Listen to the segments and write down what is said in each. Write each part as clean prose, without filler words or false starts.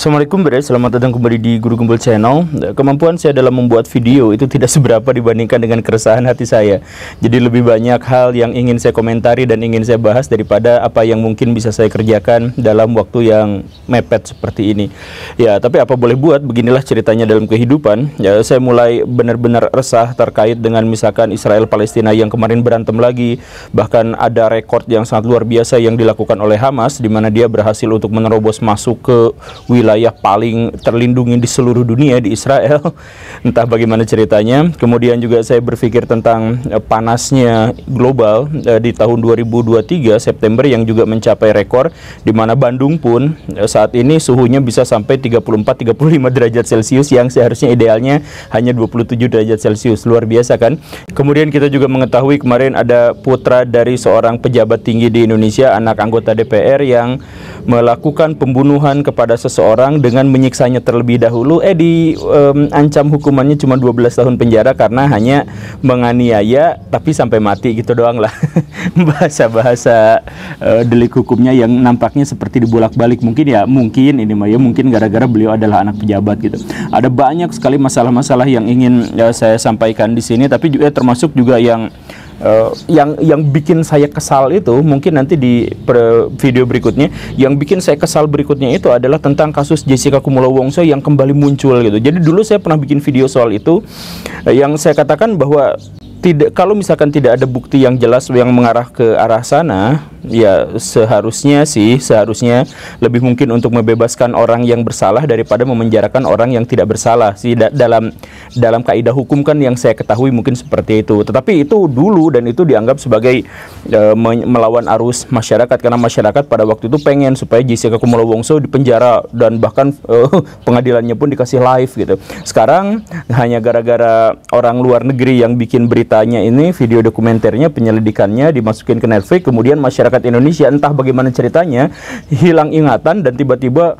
Assalamualaikum Bre, selamat datang kembali di Guru Gembel Channel. Kemampuan saya dalam membuat video itu tidak seberapa dibandingkan dengan keresahan hati saya. Jadi lebih banyak hal yang ingin saya komentari dan ingin saya bahas daripada apa yang mungkin bisa saya kerjakan dalam waktu yang mepet seperti ini. Ya, tapi apa boleh buat, beginilah ceritanya dalam kehidupan. Ya, saya mulai benar-benar resah terkait dengan misalkan Israel Palestina yang kemarin berantem lagi. Bahkan ada rekor yang sangat luar biasa yang dilakukan oleh Hamas, di mana dia berhasil untuk menerobos masuk ke wilayah paling terlindungi di seluruh dunia, di Israel. Entah bagaimana ceritanya. Kemudian juga saya berpikir tentang panasnya global di tahun 2023 September yang juga mencapai rekor, di mana Bandung pun saat ini suhunya bisa sampai 34-35 derajat Celcius yang seharusnya idealnya hanya 27 derajat Celcius. Luar biasa kan? Kemudian kita juga mengetahui kemarin ada putra dari seorang pejabat tinggi di Indonesia, anak anggota DPR, yang melakukan pembunuhan kepada seseorang dengan menyiksanya terlebih dahulu, diancam hukumannya cuma 12 tahun penjara karena hanya menganiaya, tapi sampai mati gitu doang lah. Bahasa-bahasa delik hukumnya yang nampaknya seperti dibolak-balik. Mungkin gara-gara beliau adalah anak pejabat gitu. Ada banyak sekali masalah-masalah yang ingin saya sampaikan di sini, tapi juga termasuk juga yang bikin saya kesal itu mungkin nanti di video berikutnya. Yang bikin saya kesal berikutnya itu adalah tentang kasus Jessica Kumolo Wongso yang kembali muncul gitu. Jadi dulu saya pernah bikin video soal itu, yang saya katakan bahwa kalau misalkan tidak ada bukti yang jelas yang mengarah ke arah sana, ya seharusnya lebih mungkin untuk membebaskan orang yang bersalah daripada memenjarakan orang yang tidak bersalah sih. Dalam kaidah hukum kan yang saya ketahui mungkin seperti itu. Tetapi itu dulu, dan itu dianggap sebagai melawan arus masyarakat, karena masyarakat pada waktu itu pengen supaya Jessica Kumolo Wongso dipenjara dan bahkan pengadilannya pun dikasih live gitu. Sekarang hanya gara-gara orang luar negeri yang bikin beritanya ini, video dokumenternya, penyelidikannya dimasukin ke Netflix, kemudian masyarakat Indonesia entah bagaimana ceritanya hilang ingatan dan tiba-tiba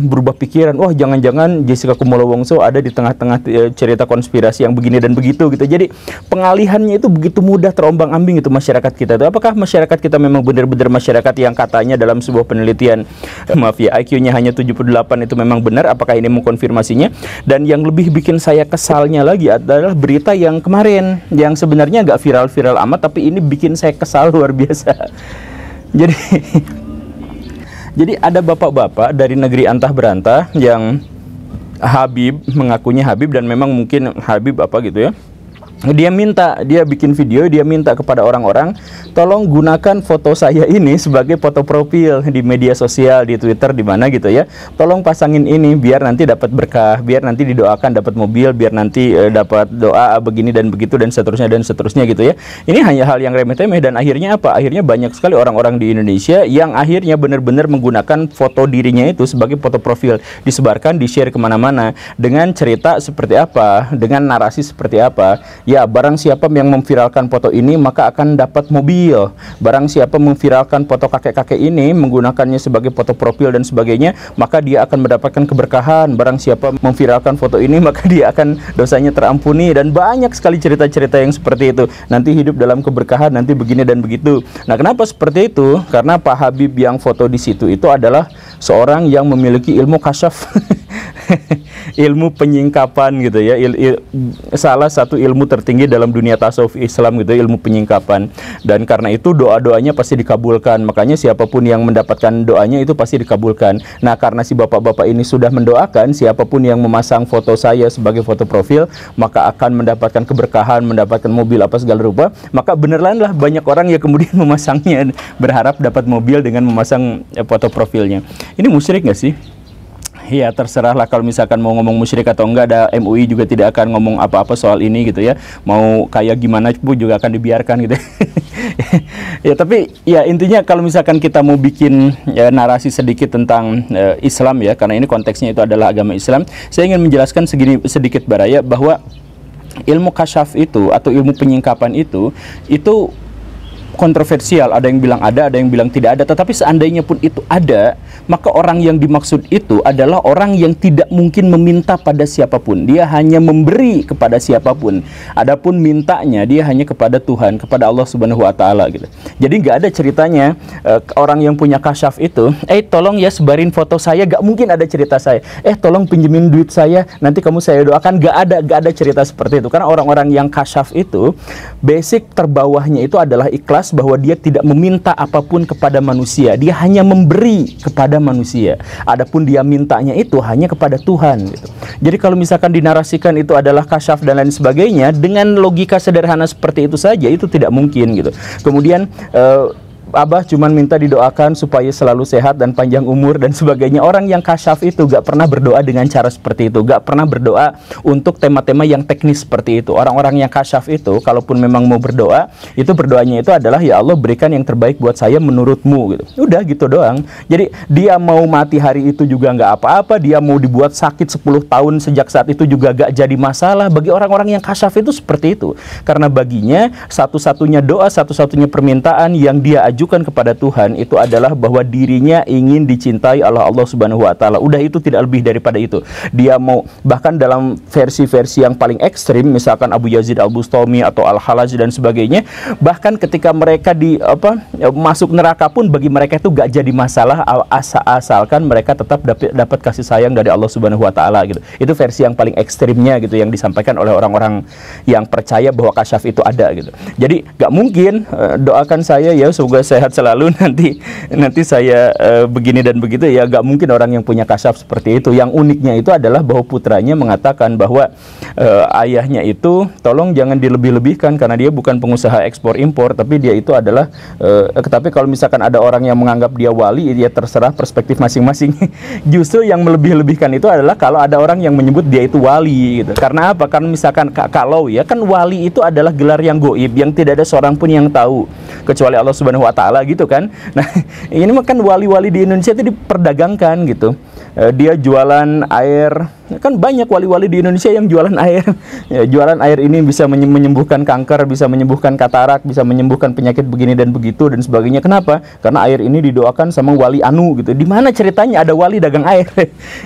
berubah pikiran, wah jangan-jangan Jessica Kumolo Wongso ada di tengah-tengah cerita konspirasi yang begini dan begitu gitu. Jadi pengalihannya itu begitu mudah, terombang-ambing itu masyarakat kita itu. Apakah masyarakat kita memang benar-benar masyarakat yang katanya dalam sebuah penelitian IQ-nya hanya 78 itu memang benar? Apakah ini mengkonfirmasinya? Dan yang lebih bikin saya kesalnya lagi adalah berita yang kemarin, yang sebenarnya agak viral-viral amat, tapi ini bikin saya kesal luar biasa. Jadi ada bapak-bapak dari negeri antah berantah yang mengakunya Habib, dan memang mungkin Habib apa gitu ya. Dia bikin video, dia minta kepada orang-orang, tolong gunakan foto saya ini sebagai foto profil di media sosial, di Twitter, di mana gitu ya. Tolong pasangin ini biar nanti dapat berkah, biar nanti didoakan dapat mobil, biar nanti dapat doa begini dan begitu dan seterusnya gitu ya. Ini hanya hal yang remeh-temeh, dan akhirnya apa? Akhirnya banyak sekali orang-orang di Indonesia yang akhirnya benar-benar menggunakan foto dirinya itu sebagai foto profil, disebarkan, di-share kemana-mana dengan cerita seperti apa, dengan narasi seperti apa. Ya, barang siapa yang memviralkan foto ini maka akan dapat mobil. Barang siapa memviralkan foto kakek-kakek ini menggunakannya sebagai foto profil dan sebagainya, maka dia akan mendapatkan keberkahan. Barang siapa memviralkan foto ini maka dia akan dosanya terampuni, dan banyak sekali cerita-cerita yang seperti itu. Nanti hidup dalam keberkahan, nanti begini dan begitu. Nah, kenapa seperti itu? Karena Pak Habib yang foto di situ itu adalah seorang yang memiliki ilmu kasyaf. Ilmu penyingkapan gitu ya, salah satu ilmu tertinggi dalam dunia tasawuf Islam gitu, ilmu penyingkapan. Dan karena itu doa-doanya pasti dikabulkan, makanya siapapun yang mendapatkan doanya itu pasti dikabulkan. Nah, karena si bapak-bapak ini sudah mendoakan, siapapun yang memasang foto saya sebagai foto profil maka akan mendapatkan keberkahan, mendapatkan mobil apa segala rupa. Maka beneranlah banyak orang yang kemudian memasangnya, berharap dapat mobil dengan memasang foto profilnya. Ini musyrik nggak sih? Ya terserahlah, kalau misalkan mau ngomong musyrik atau enggak, ada MUI juga tidak akan ngomong apa-apa soal ini gitu ya. Mau kayak gimana pun juga akan dibiarkan gitu. Ya, tapi ya intinya kalau misalkan kita mau bikin narasi sedikit tentang Islam ya, karena ini konteksnya itu adalah agama Islam, saya ingin menjelaskan sedikit baraya bahwa ilmu kasyaf itu atau ilmu penyingkapan itu kontroversial, ada yang bilang ada yang bilang tidak ada. Tetapi seandainya pun itu ada, maka orang yang dimaksud itu adalah orang yang tidak mungkin meminta pada siapapun. Dia hanya memberi kepada siapapun. Adapun mintanya dia hanya kepada Tuhan, kepada Allah Subhanahu wa taala gitu. Jadi nggak ada ceritanya orang yang punya kasyaf itu, tolong ya sebarin foto saya, nggak mungkin ada cerita saya. Tolong pinjemin duit saya, nanti kamu saya doakan. Nggak ada cerita seperti itu. Karena orang-orang yang kasyaf itu basic terbawahnya itu adalah ikhlas, bahwa dia tidak meminta apapun kepada manusia, dia hanya memberi kepada manusia. Adapun dia mintanya itu hanya kepada Tuhan gitu. Jadi kalau misalkan dinarasikan itu adalah kasyaf dan lain sebagainya, dengan logika sederhana seperti itu saja itu tidak mungkin gitu. Kemudian Abah cuman minta didoakan supaya selalu sehat dan panjang umur dan sebagainya. Orang yang kasyaf itu gak pernah berdoa dengan cara seperti itu, gak pernah berdoa untuk tema-tema yang teknis seperti itu. Orang-orang yang kasyaf itu, kalaupun memang mau berdoa, itu berdoanya itu adalah, ya Allah berikan yang terbaik buat saya menurutmu gitu. Udah gitu doang. Jadi dia mau mati hari itu juga gak apa-apa, dia mau dibuat sakit 10 tahun sejak saat itu juga gak jadi masalah. Bagi orang-orang yang kasyaf itu seperti itu. Karena baginya satu-satunya doa, satu-satunya permintaan yang dia ajukan kepada Tuhan itu adalah bahwa dirinya ingin dicintai oleh Allah Subhanahu wa taala. Udah, itu tidak lebih daripada itu. Dia mau, bahkan dalam versi-versi yang paling ekstrim, misalkan Abu Yazid Al-Bustami atau Al-Halaj dan sebagainya, bahkan ketika mereka masuk neraka pun bagi mereka itu gak jadi masalah, asalkan mereka tetap dapat kasih sayang dari Allah Subhanahu wa taala gitu. Itu versi yang paling ekstrimnya gitu, yang disampaikan oleh orang-orang yang percaya bahwa kasyaf itu ada gitu. Jadi gak mungkin doakan saya ya semoga sehat selalu, nanti saya begini dan begitu, ya gak mungkin orang yang punya kasyaf seperti itu. Yang uniknya itu adalah bahwa putranya mengatakan bahwa ayahnya itu tolong jangan dilebih-lebihkan karena dia bukan pengusaha ekspor impor, tapi dia itu adalah tapi kalau misalkan ada orang yang menganggap dia wali, ya terserah perspektif masing-masing. Justru yang melebih-lebihkan itu adalah kalau ada orang yang menyebut dia itu wali gitu. Karena apa? Karena misalkan kalau ya kan wali itu adalah gelar yang goib, yang tidak ada seorang pun yang tahu kecuali Allah Subhanahu wa taala gitu kan. Nah, ini mah kan wali-wali di Indonesia itu diperdagangkan gitu. Dia jualan air, kan banyak wali-wali di Indonesia yang jualan air. Ya, jualan air ini bisa menyembuhkan kanker, bisa menyembuhkan katarak, bisa menyembuhkan penyakit begini dan begitu dan sebagainya. Kenapa? Karena air ini didoakan sama wali anu gitu. Di mana ceritanya ada wali dagang air?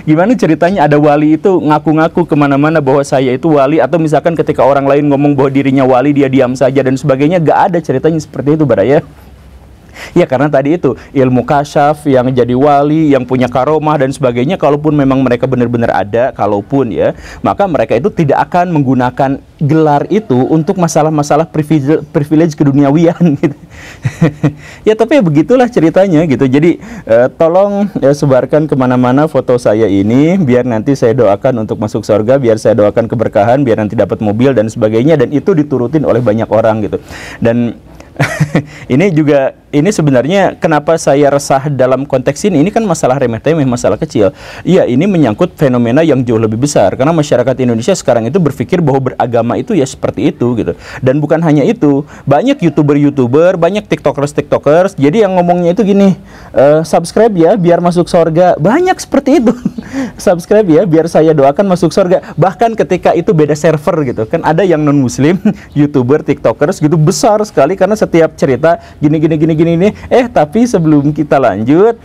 Gimana ceritanya ada wali itu ngaku-ngaku kemana-mana bahwa saya itu wali? Atau misalkan ketika orang lain ngomong bahwa dirinya wali, dia diam saja dan sebagainya. Gak ada ceritanya seperti itu, Baraya. Ya karena tadi itu ilmu kasyaf, yang jadi wali, yang punya karomah dan sebagainya, kalaupun memang mereka benar-benar ada, kalaupun ya, maka mereka itu tidak akan menggunakan gelar itu untuk masalah-masalah privilege keduniawian gitu. Ya tapi ya begitulah ceritanya gitu. Jadi tolong ya, sebarkan kemana-mana foto saya ini, biar nanti saya doakan untuk masuk surga, biar saya doakan keberkahan, biar nanti dapat mobil dan sebagainya, dan itu diturutin oleh banyak orang gitu. Dan ini sebenarnya kenapa saya resah dalam konteks ini kan masalah remeh-temeh, masalah kecil. Iya, ini menyangkut fenomena yang jauh lebih besar, karena masyarakat Indonesia sekarang itu berpikir bahwa beragama itu ya seperti itu gitu. Dan bukan hanya itu, banyak YouTuber, banyak TikTokers, jadi yang ngomongnya itu gini, subscribe ya biar masuk surga. Banyak seperti itu. Subscribe ya biar saya doakan masuk surga. Bahkan ketika itu beda server gitu. Kan ada yang non muslim, YouTuber, TikTokers gitu besar sekali, karena setiap cerita gini. Tapi sebelum kita lanjut,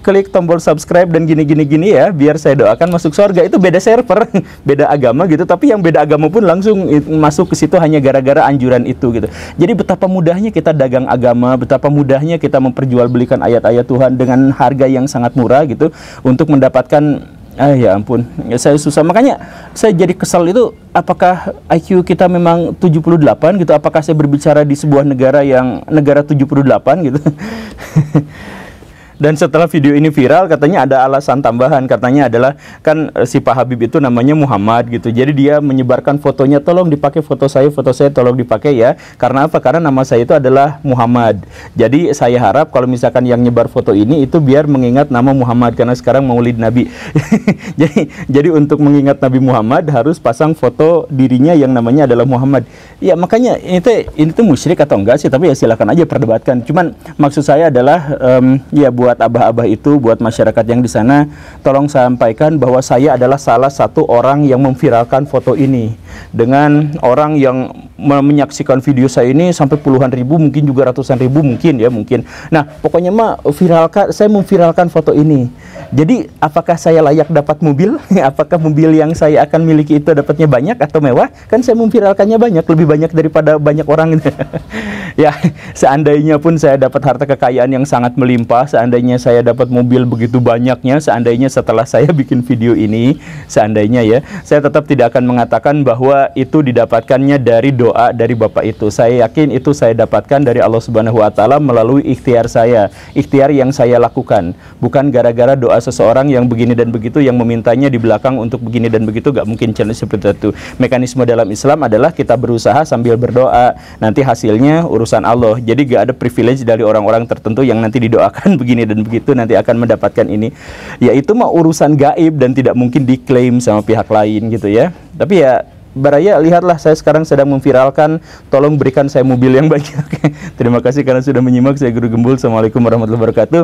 klik tombol subscribe dan gini ya, biar saya doakan masuk surga. Itu beda server, beda agama gitu. Tapi yang beda agama pun langsung masuk ke situ hanya gara-gara anjuran itu gitu. Jadi betapa mudahnya kita dagang agama, betapa mudahnya kita memperjualbelikan ayat-ayat Tuhan dengan harga yang sangat murah gitu untuk mendapatkan. Ya ampun, ya, saya susah. Makanya saya jadi kesal itu, apakah IQ kita memang 78 gitu? Apakah saya berbicara di sebuah negara yang negara 78 gitu? Dan setelah video ini viral, katanya ada alasan tambahan. Katanya adalah, kan si Pak Habib itu namanya Muhammad gitu. Jadi dia menyebarkan fotonya, tolong dipakai foto saya tolong dipakai ya. Karena apa? Karena nama saya itu adalah Muhammad. Jadi saya harap kalau misalkan yang nyebar foto ini itu biar mengingat nama Muhammad, karena sekarang Maulid Nabi. jadi untuk mengingat Nabi Muhammad harus pasang foto dirinya yang namanya adalah Muhammad. Ya makanya ini tuh musyrik atau enggak sih? Tapi ya silakan aja perdebatkan. Cuman maksud saya adalah ya buat buat abah-abah itu, buat masyarakat yang di sana, tolong sampaikan bahwa saya adalah salah satu orang yang memviralkan foto ini. Dengan orang yang menyaksikan video saya ini sampai puluhan ribu, mungkin juga ratusan ribu mungkin ya, mungkin. Nah, pokoknya mah saya memviralkan foto ini. Jadi, apakah saya layak dapat mobil? Apakah mobil yang saya akan miliki itu dapatnya banyak atau mewah? Kan saya memviralkannya banyak, lebih banyak daripada banyak orang. Ya, seandainya pun saya dapat harta kekayaan yang sangat melimpah, seandainya saya dapat mobil begitu banyaknya, seandainya setelah saya bikin video ini, seandainya ya, saya tetap tidak akan mengatakan bahwa itu didapatkannya dari doa dari Bapak itu. Saya yakin itu saya dapatkan dari Allah Subhanahu wa taala melalui ikhtiar saya, ikhtiar yang saya lakukan. Bukan gara-gara doa seseorang yang begini dan begitu, yang memintanya di belakang untuk begini dan begitu, gak mungkin challenge seperti itu. Mekanisme dalam Islam adalah kita berusaha sambil berdoa, nanti hasilnya urusan Allah. Jadi gak ada privilege dari orang-orang tertentu yang nanti didoakan begini dan begitu nanti akan mendapatkan ini. Ya itu mah urusan gaib dan tidak mungkin diklaim sama pihak lain gitu ya. Tapi ya Baraya, lihatlah saya sekarang sedang memviralkan, tolong berikan saya mobil yang banyak. Terima kasih karena sudah menyimak. Saya Guru Gembul. Assalamualaikum warahmatullahi wabarakatuh.